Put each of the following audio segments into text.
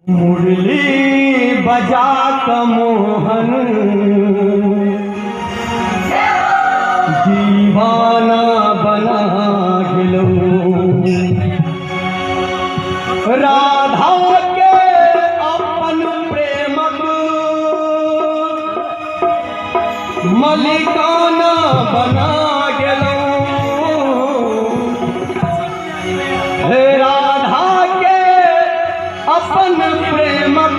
मुरली बजा क मोहन दीवाना बना गेलो। राधा के अपन प्रेमक मलिकाना बना गेलो। राधा के अपन प्रेमक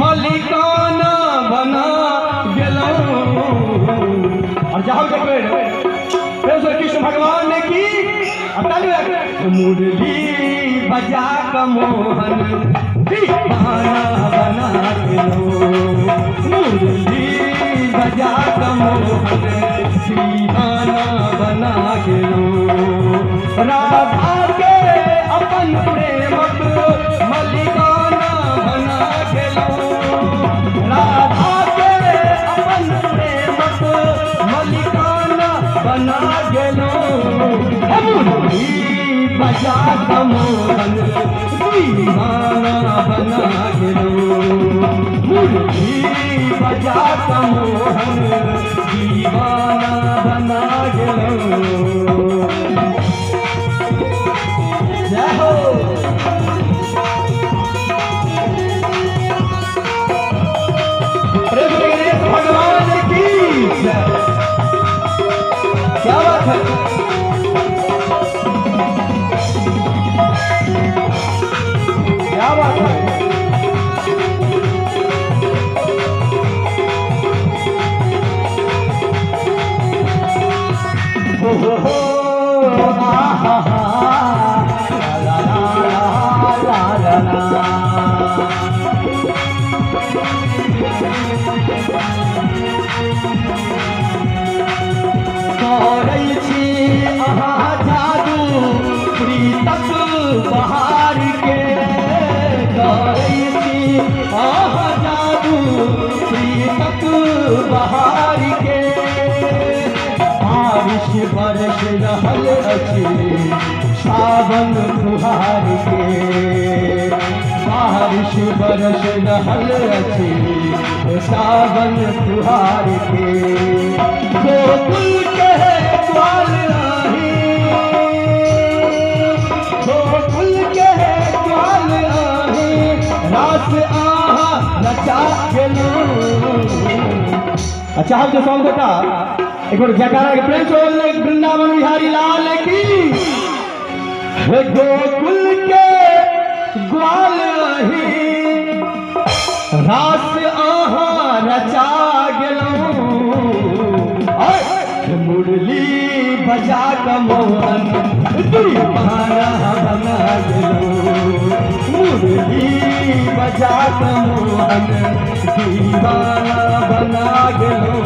मलिकाना बना गेलो। और जहाँ देखबे कृष्ण भगवान ने की मुरली बजा क मोहन दीवाना बना गेलो। मुरली बजा क मोहन दीवाना बना गेलो। राधा के अपन प्रेमक मलिकाना बना गेलो। राधा के अपन प्रेमक मलिकाना बना गेलो। मुरली बजा क मोहन दीवाना बना गेलो। मुरली बजा क मोहन दीवाना बना गेलो। जय हो भगवान की जय। क्या बात है। क्या बात है। हो आहा ला ला ला ला ला। करै छी अहाँ जादू प्रीतक बहार के। करै छी अहाँ जादू प्रीतक बहार के। बारिश बरस रहल अछि सावन फुहार के। बारिश बरस रहल अछि सावन फुहार के। गोकुल के ग्वाल आही, गोकुल के ग्वाल आही रास आहा नचा गेलो। अच्छा हम जो सॉन्ग बता एक बार जयकारा के प्रेम से वृंदावन बिहारी लाल की। गोकुल के ग्वाल आही रास आहा नचा गेलो। मुरली बजा क मोहन दीवाना बना गेलो। मुरली बजा क मोहन दीवाना बना गेलो।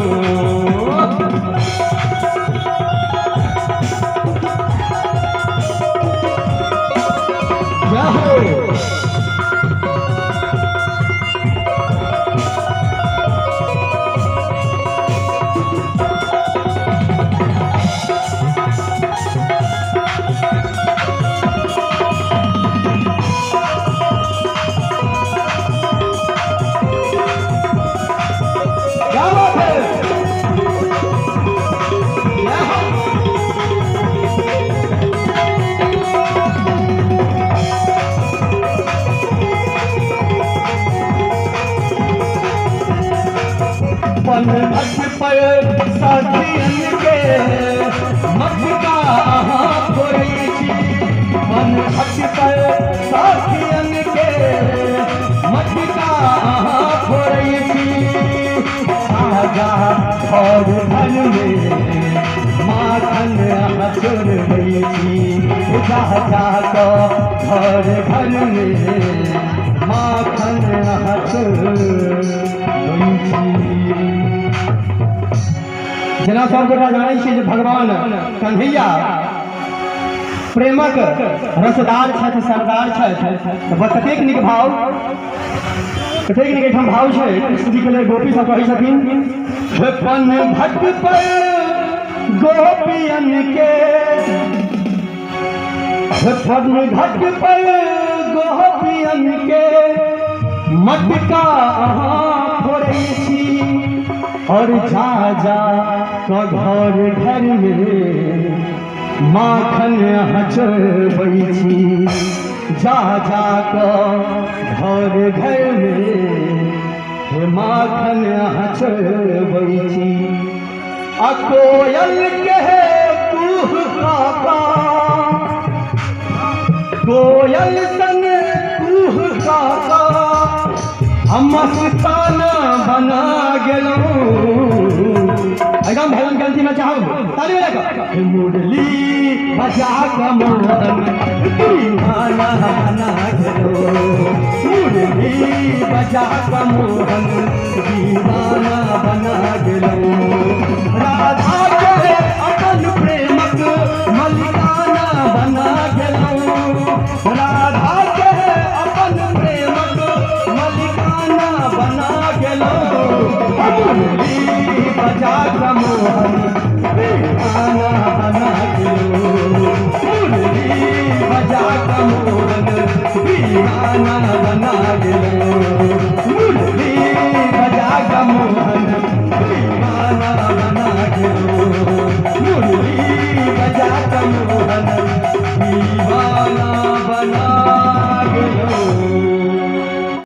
पन भट पर साथियन के मटका अहाँ फोड़ै छी। पन भट पर साथियन के मटका अहाँ फोड़ै छी। आगा घर धन में माखन अहाँ चोरबै छी। जा घर धन में माखन अहाँ चोरबै छी। जेना सब गोटा जानै छी जे भगवान कन्हैया प्रेमक रसदार छथि, सरदार छथि। कतेक नीक भाव, कतेक नीक एहिठाम भाव छै। कृष्ण जी के लिए गोपी सब कहै छथिन पन भट पर गोपियन के। पन भट पर मटका अहाँ फोड़ै छी और जा जा क घर घर में माखन अहाँ चढ़बै छी जा जा क घर घर में हे माखन अहाँ चढ़बै छी आ कोयल के कुह काका कोयल सन कुह काका हम मस्ताना बना गेलौं एकदम भजन गलती में चाहूँ ताली बजा मुरली बजा क मोहन दीवाना बना गेलौं मुरली बजा क मोहन दीवाना बना गेलौं राधा के अपन प्रेमक मलिकाना बना गेलौं राधा के अपन प्रेमक मलिकाना बना गेलौं मुरली बजा क मोहन दीवाना बना गेलौं मुरली बजा क मोहन दीवाना बना गेलौं